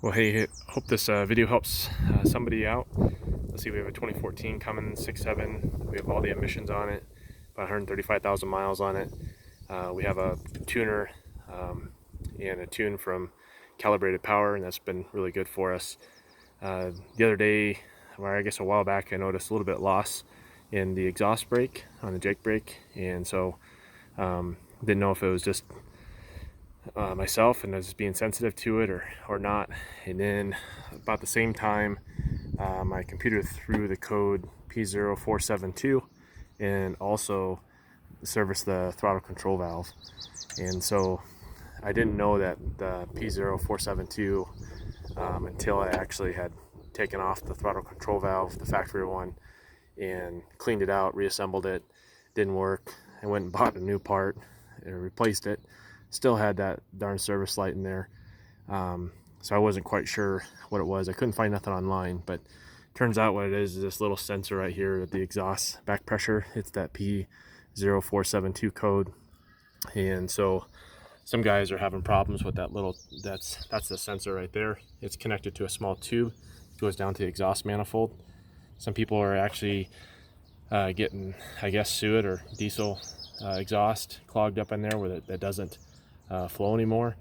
Well, hey, hope this video helps somebody out. Let's see, we have a 2014 Cummins 6.7. We have all the emissions on it, about 135,000 miles on it. We have a tuner and a tune from Calibrated Power, and that's been really good for us. The other day, or I guess a while back, I noticed a little bit loss in the exhaust brake on the Jake brake, and so didn't know if it was just myself and I was being sensitive to it or not. And then about the same time, my computer threw the code P0472 and also serviced the throttle control valve. And so I didn't know that the P0472 until I actually had taken off the throttle control valve, the factory one, and cleaned it out, reassembled it. Didn't work. I went and bought a new part and replaced it. Still had that darn service light in there, so I wasn't quite sure what it was. I couldn't find nothing online, but turns out what it is this little sensor right here at the exhaust back pressure. It's that P0472 code, and so some guys are having problems with that little, that's the sensor right there. It's connected to a small tube, it goes down to the exhaust manifold. Some people are actually getting, I guess, suet or diesel exhaust clogged up in there where that doesn't flow anymore.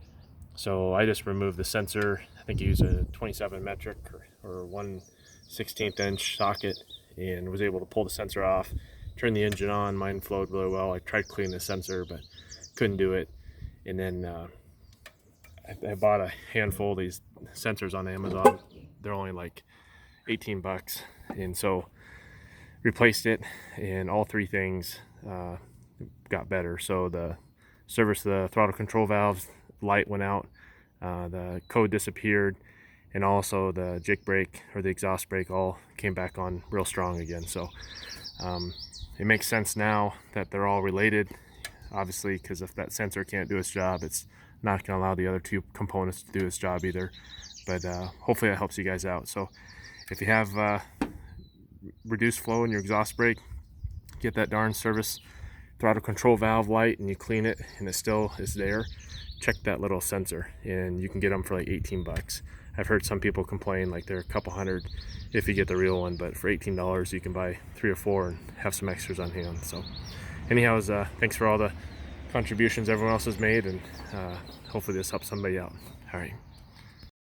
So I just removed the sensor. I think I used a 27 metric or 1/16 inch socket and was able to pull the sensor off, turn the engine on. Mine flowed really well. I tried cleaning the sensor but couldn't do it. And then I bought a handful of these sensors on Amazon. They're only like 18 bucks, and so replaced it, and all three things got better. So the service, the throttle control valves, light went out, the code disappeared, and also the Jake brake or the exhaust brake all came back on real strong again. So it makes sense now that they're all related, obviously, because if that sensor can't do its job, it's not going to allow the other two components to do its job either. But hopefully that helps you guys out. So if you have reduced flow in your exhaust brake, get that darn service throttle control valve light and you clean it and it still is there, check that little sensor, and you can get them for like 18 bucks. I've heard some people complain like they're a couple hundred if you get the real one, but for $18 you can buy 3 or 4 and have some extras on hand. So anyhow, thanks for all the contributions everyone else has made, and hopefully this helps somebody out. All right.